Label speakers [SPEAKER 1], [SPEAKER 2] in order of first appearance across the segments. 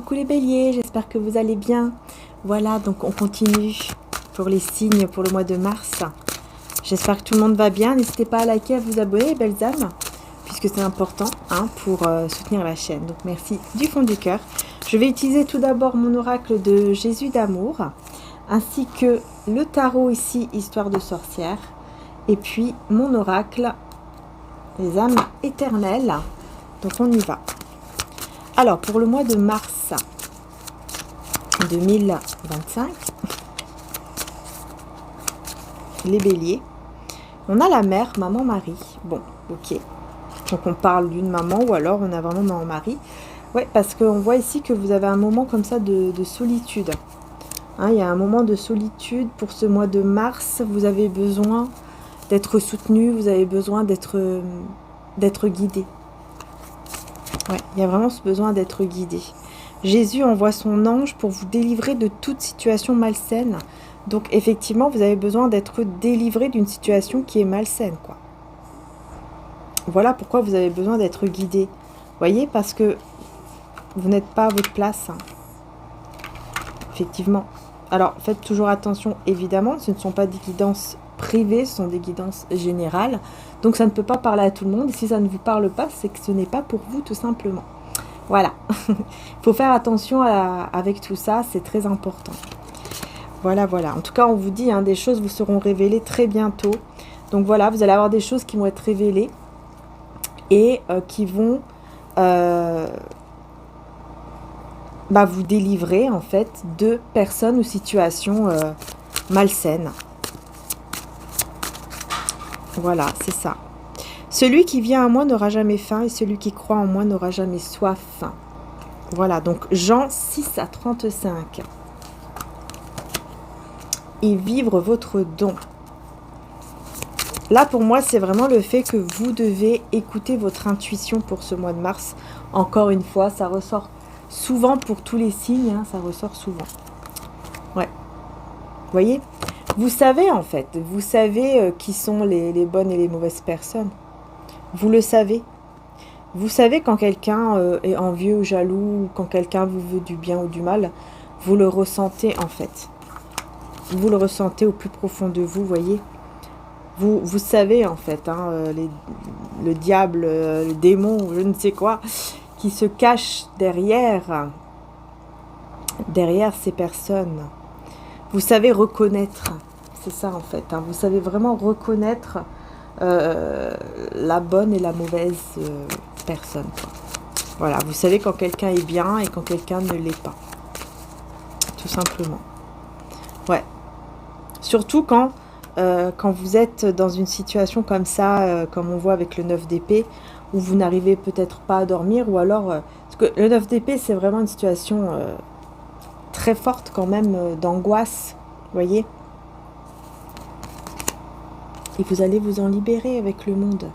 [SPEAKER 1] coucou les béliers, j'espère que vous allez bien. Voilà, donc on continue pour les signes pour le mois de mars. J'espère que tout le monde va bien. N'hésitez pas à liker, à vous abonner, belles âmes, puisque c'est important pour soutenir la chaîne. Donc merci du fond du cœur. Je vais utiliser tout d'abord mon oracle de Jésus d'amour, ainsi que le tarot ici, histoire de sorcière, et puis mon oracle, les âmes éternelles. Donc on y va. Alors, pour le mois de mars 2025, les béliers, on a la mère, maman, mari. Bon, ok. Donc, on parle d'une maman ou alors on a vraiment maman, mari. Ouais, parce qu'on voit ici que vous avez un moment comme ça de solitude. Hein, il y a un moment de solitude pour ce mois de mars. Vous avez besoin d'être soutenu, vous avez besoin d'être guidé. Ouais, il y a vraiment ce besoin d'être guidé. Jésus envoie son ange pour vous délivrer de toute situation malsaine. Donc, effectivement, vous avez besoin d'être délivré d'une situation qui est malsaine, quoi. Voilà pourquoi vous avez besoin d'être guidé. Vous voyez, parce que vous n'êtes pas à votre place. Effectivement. Alors, faites toujours attention, évidemment. Ce ne sont pas des guidances privées, ce sont des guidances générales. Donc, ça ne peut pas parler à tout le monde. Et si ça ne vous parle pas, c'est que ce n'est pas pour vous, tout simplement. Voilà. Il faut faire attention avec tout ça. C'est très important. Voilà, voilà. En tout cas, on vous dit, des choses vous seront révélées très bientôt. Donc, voilà, vous allez avoir des choses qui vont être révélées et qui vont vous délivrer, en fait, de personnes ou situations malsaines. Voilà, c'est ça. Celui qui vient à moi n'aura jamais faim et celui qui croit en moi n'aura jamais soif. Voilà, donc Jean 6 à 35. Et vivre votre don. Là, pour moi, c'est vraiment le fait que vous devez écouter votre intuition pour ce mois de mars. Encore une fois, ça ressort souvent pour tous les signes, ça ressort souvent. Ouais. Vous voyez ? Vous savez, en fait, vous savez qui sont les bonnes et les mauvaises personnes. Vous le savez. Vous savez quand quelqu'un est envieux ou jaloux, ou quand quelqu'un vous veut du bien ou du mal, vous le ressentez, en fait. Vous le ressentez au plus profond de vous, voyez. Vous savez, en fait, le diable, le démon, je ne sais quoi, qui se cache derrière ces personnes. Vous savez reconnaître, c'est ça en fait, vous savez vraiment reconnaître la bonne et la mauvaise personne. Quoi. Voilà, vous savez quand quelqu'un est bien et quand quelqu'un ne l'est pas. Tout simplement. Ouais. Surtout quand vous êtes dans une situation comme ça, comme on voit avec le 9 d'épée, où vous n'arrivez peut-être pas à dormir, ou alors... parce que le 9 d'épée, c'est vraiment une situation... très forte quand même d'angoisse, voyez. Et vous allez vous en libérer avec le monde.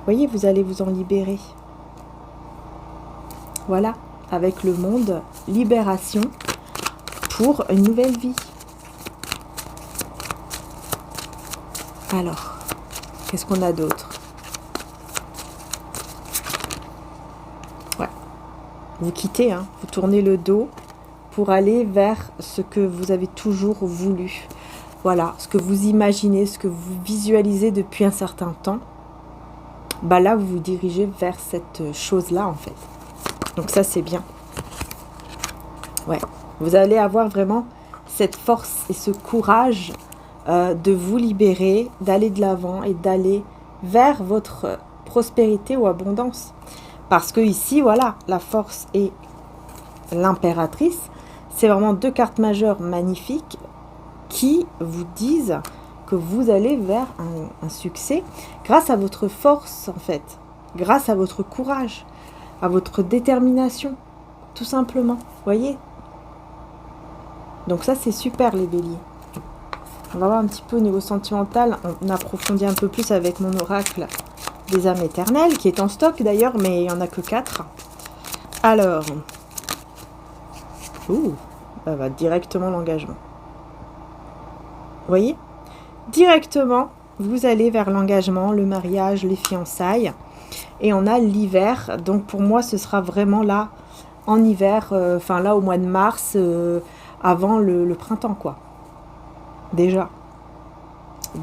[SPEAKER 1] Voyez, vous allez vous en libérer. Voilà, avec le monde, libération pour une nouvelle vie. Alors, qu'est-ce qu'on a d'autre? Ouais, vous quittez, vous tournez le dos pour aller vers ce que vous avez toujours voulu. Voilà, ce que vous imaginez, ce que vous visualisez depuis un certain temps. Là, vous vous dirigez vers cette chose-là, en fait. Donc ça, c'est bien. Ouais, vous allez avoir vraiment cette force et ce courage de vous libérer, d'aller de l'avant et d'aller vers votre prospérité ou abondance. Parce que ici, voilà, la force et l'impératrice, c'est vraiment deux cartes majeures magnifiques qui vous disent que vous allez vers un succès grâce à votre force, en fait. Grâce à votre courage, à votre détermination, tout simplement. Voyez ? Donc ça, c'est super, les béliers. On va voir un petit peu au niveau sentimental. On approfondit un peu plus avec mon oracle des âmes éternelles, qui est en stock d'ailleurs, mais il n'y en a que 4. Alors... directement l'engagement. Vous voyez? Directement, vous allez vers l'engagement, le mariage, les fiançailles. Et on a l'hiver. Donc pour moi, ce sera vraiment là en hiver, enfin là au mois de mars, avant le printemps quoi. Déjà.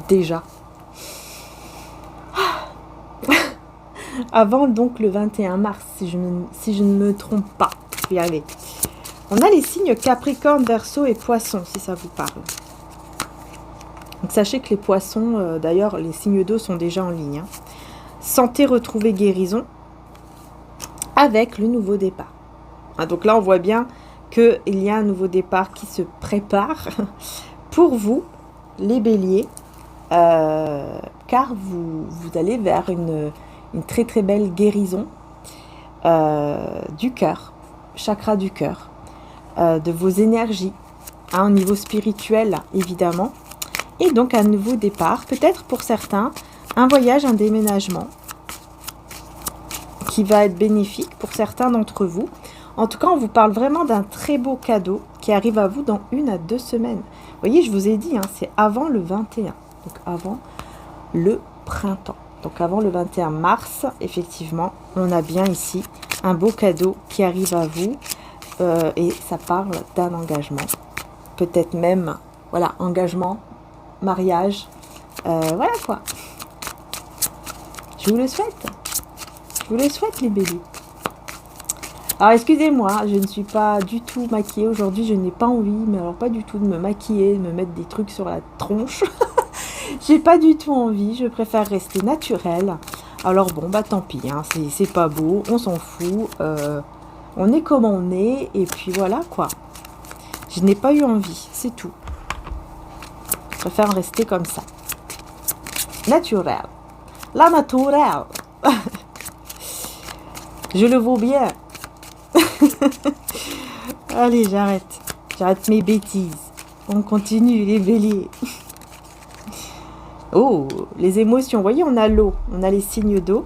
[SPEAKER 1] Déjà. Avant donc le 21 mars, si je ne me trompe pas. Je vais y arriver. On a les signes Capricorne, Verseau et Poisson, si ça vous parle. Donc sachez que les poissons, d'ailleurs, les signes d'eau sont déjà en ligne. Hein. Santé, retrouvée, guérison, avec le nouveau départ. Hein, donc là, on voit bien qu'il y a un nouveau départ qui se prépare pour vous, les béliers, car vous allez vers une très très belle guérison du cœur, chakra du cœur, de vos énergies, hein, au niveau spirituel évidemment, et donc un nouveau départ, peut-être pour certains, un voyage, un déménagement, qui va être bénéfique pour certains d'entre vous. En tout cas, on vous parle vraiment d'un très beau cadeau qui arrive à vous dans 1 à 2 semaines. Vous voyez, je vous ai dit, hein, c'est avant le 21, donc avant le printemps. Donc avant le 21 mars, effectivement, on a bien ici un beau cadeau qui arrive à vous. Et ça parle d'un engagement. Peut-être même, voilà, engagement, mariage. Voilà quoi. Je vous le souhaite. Je vous le souhaite les béliers. Alors excusez-moi, je ne suis pas du tout maquillée aujourd'hui. Je n'ai pas envie, mais alors pas du tout de me maquiller, de me mettre des trucs sur la tronche. J'ai pas du tout envie, je préfère rester naturelle. Alors bon, bah tant pis, hein, c'est pas beau, on s'en fout. On est comme on est, et puis voilà quoi. Je n'ai pas eu envie, c'est tout. Je préfère rester comme ça. Naturel. La naturelle. Je le vaux bien. Allez, j'arrête. J'arrête mes bêtises. On continue, les béliers. Oh, les émotions. Vous voyez, on a l'eau. On a les signes d'eau.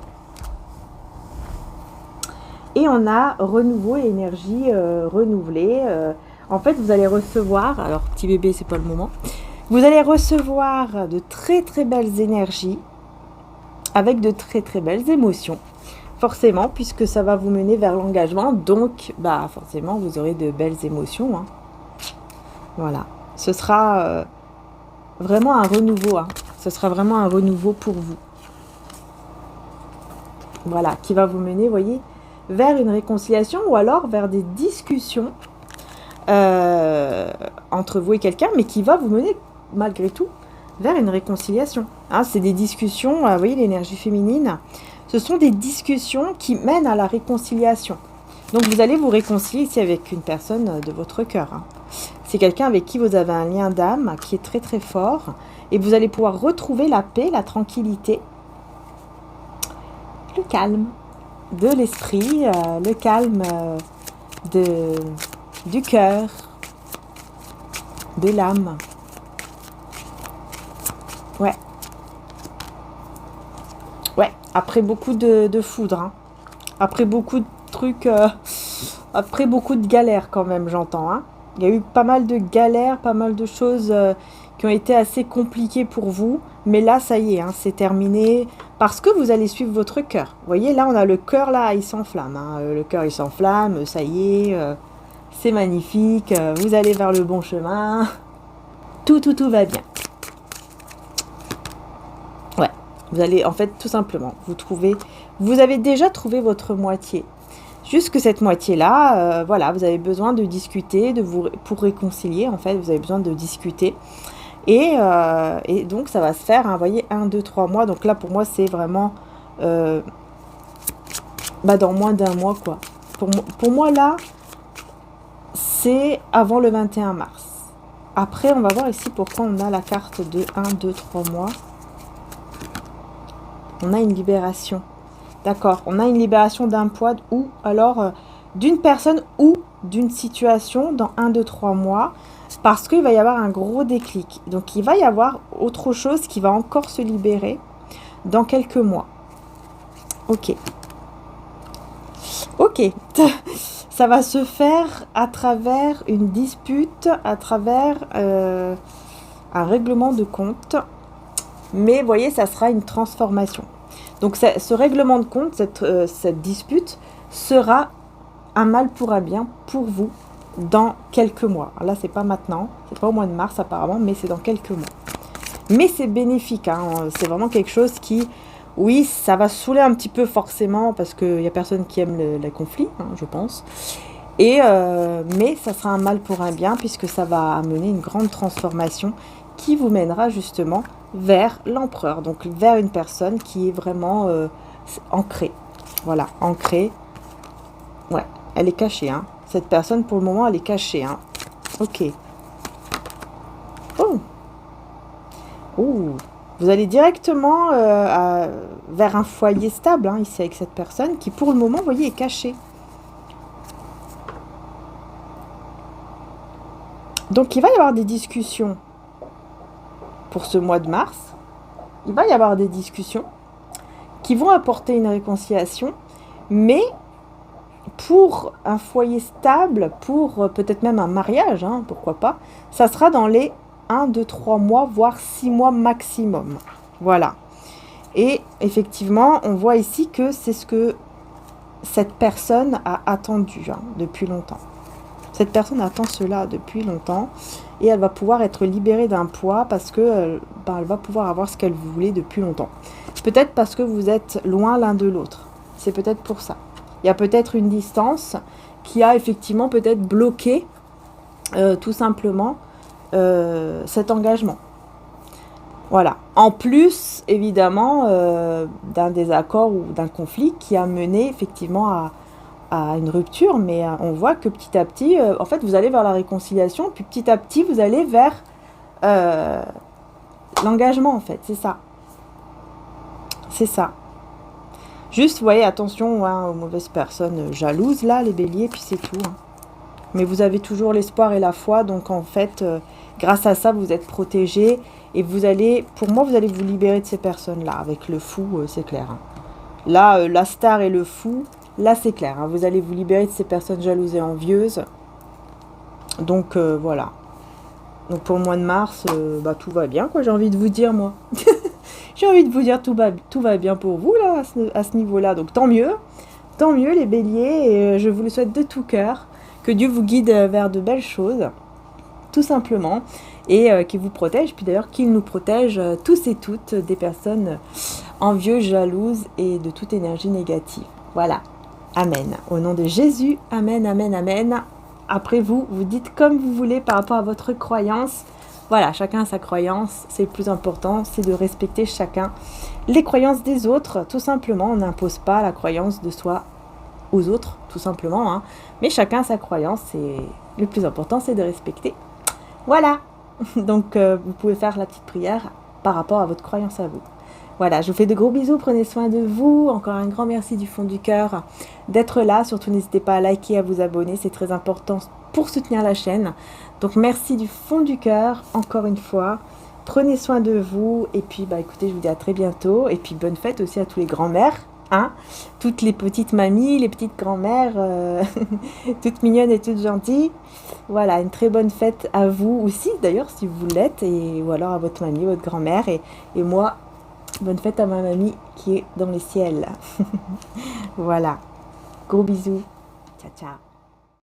[SPEAKER 1] Et on a renouveau et énergie renouvelée. En fait, vous allez recevoir... Alors, petit bébé, c'est pas le moment. Vous allez recevoir de très très belles énergies avec de très très belles émotions. Forcément, puisque ça va vous mener vers l'engagement. Donc, bah forcément, vous aurez de belles émotions. Hein. Voilà. Ce sera vraiment un renouveau. Hein. Ce sera vraiment un renouveau pour vous. Voilà, qui va vous mener, vous voyez, vers une réconciliation ou alors vers des discussions entre vous et quelqu'un, mais qui va vous mener, malgré tout, vers une réconciliation. Hein, c'est des discussions, vous voyez, l'énergie féminine, ce sont des discussions qui mènent à la réconciliation. Donc, vous allez vous réconcilier ici avec une personne de votre cœur. Hein. C'est quelqu'un avec qui vous avez un lien d'âme qui est très très fort. Et vous allez pouvoir retrouver la paix, la tranquillité, le calme de l'esprit, le calme du cœur, de l'âme. Ouais. Ouais, après beaucoup de foudre. Hein. Après beaucoup de trucs, après beaucoup de galères quand même, j'entends. Hein. Il y a eu pas mal de galères, pas mal de choses qui ont été assez compliquées pour vous. Mais là, ça y est, hein, c'est terminé. Parce que vous allez suivre votre cœur. Vous voyez, là, on a le cœur, là, il s'enflamme. Hein. Le cœur, il s'enflamme, ça y est, c'est magnifique. Vous allez vers le bon chemin. Tout va bien. Ouais, vous allez, en fait, tout simplement, vous avez déjà trouvé votre moitié. Juste que cette moitié-là, voilà, vous avez besoin de discuter, pour réconcilier, en fait, vous avez besoin de discuter. Et donc, ça va se faire, hein, vous voyez, 1, 2, 3 mois. Donc là, pour moi, c'est vraiment dans moins d'1 mois, quoi. Pour moi, là, c'est avant le 21 mars. Après, on va voir ici pourquoi on a la carte de 1, 2, 3 mois. On a une libération. D'accord, on a une libération d'un poids ou alors d'une personne ou d'une situation dans 1, 2, 3 mois. Parce qu'il va y avoir un gros déclic. Donc, il va y avoir autre chose qui va encore se libérer dans quelques mois. Ok. Ok. Ça va se faire à travers une dispute, à travers un règlement de compte. Mais, vous voyez, ça sera une transformation. Donc, ce règlement de compte, cette dispute, sera un mal pour un bien pour vous dans quelques mois. Là, c'est pas maintenant, c'est pas au mois de mars apparemment, mais c'est dans quelques mois. Mais c'est bénéfique, hein. C'est vraiment quelque chose qui, oui, ça va saouler un petit peu forcément, parce qu'il n'y a personne qui aime le conflit, hein, je pense. Mais ça sera un mal pour un bien, puisque ça va amener une grande transformation qui vous mènera justement vers l'empereur, donc vers une personne qui est vraiment ancrée. Voilà, ancrée. Ouais, elle est cachée, hein. Cette personne, pour le moment, elle est cachée, hein. Ok. Oh. Oh. Vous allez directement vers un foyer stable, hein, ici, avec cette personne, qui, pour le moment, vous voyez, est cachée. Donc, il va y avoir des discussions pour ce mois de mars. Il va y avoir des discussions qui vont apporter une réconciliation, mais pour un foyer stable, pour peut-être même un mariage, hein, pourquoi pas, ça sera dans les 1, 2, 3 mois, voire 6 mois maximum. Voilà. Et effectivement, on voit ici que c'est ce que cette personne a attendu, hein, depuis longtemps. Cette personne attend cela depuis longtemps et elle va pouvoir être libérée d'un poids parce que elle va pouvoir avoir ce qu'elle voulait depuis longtemps. Peut-être parce que vous êtes loin l'un de l'autre. C'est peut-être pour ça. Il y a peut-être une distance qui a effectivement peut-être bloqué tout simplement cet engagement. Voilà. En plus, évidemment, d'un désaccord ou d'un conflit qui a mené effectivement à une rupture, mais on voit que petit à petit, en fait, vous allez vers la réconciliation, puis petit à petit, vous allez vers l'engagement, en fait. C'est ça. C'est ça. Juste, vous voyez, attention, hein, aux mauvaises personnes jalouses, là, les béliers, puis c'est tout. Hein. Mais vous avez toujours l'espoir et la foi, donc en fait, grâce à ça, vous êtes protégés. Et vous allez, pour moi, vous allez vous libérer de ces personnes-là. Avec le fou, c'est clair. Hein. Là, la star et le fou, là, c'est clair. Hein. Vous allez vous libérer de ces personnes jalouses et envieuses. Donc, voilà. Donc, pour le mois de mars, tout va bien, quoi. J'ai envie de vous dire, moi. J'ai envie de vous dire, tout va bien pour vous, là, à ce niveau-là. Donc, tant mieux, les béliers. Et je vous le souhaite de tout cœur. Que Dieu vous guide vers de belles choses, tout simplement. Et qu'il vous protège. Puis d'ailleurs, qu'il nous protège tous et toutes des personnes envieuses, jalouses et de toute énergie négative. Voilà. Amen. Au nom de Jésus, amen, amen, amen. Après vous dites comme vous voulez par rapport à votre croyance. Voilà, chacun a sa croyance. C'est le plus important, c'est de respecter chacun les croyances des autres. Tout simplement, on n'impose pas la croyance de soi aux autres, tout simplement. Hein. Mais chacun a sa croyance et le plus important, c'est de respecter. Voilà. Donc, vous pouvez faire la petite prière par rapport à votre croyance à vous. Voilà, je vous fais de gros bisous, prenez soin de vous. Encore un grand merci du fond du cœur d'être là. Surtout, n'hésitez pas à liker, à vous abonner, c'est très important pour soutenir la chaîne. Donc, merci du fond du cœur, encore une fois. Prenez soin de vous. Et puis, écoutez, je vous dis à très bientôt. Et puis, bonne fête aussi à tous les grands-mères. Hein, toutes les petites mamies, les petites grand-mères, toutes mignonnes et toutes gentilles. Voilà, une très bonne fête à vous aussi, d'ailleurs, si vous l'êtes, ou alors à votre mamie, votre grand-mère. Et moi, bonne fête à ma mamie qui est dans les ciels. Voilà, gros bisous. Ciao, ciao.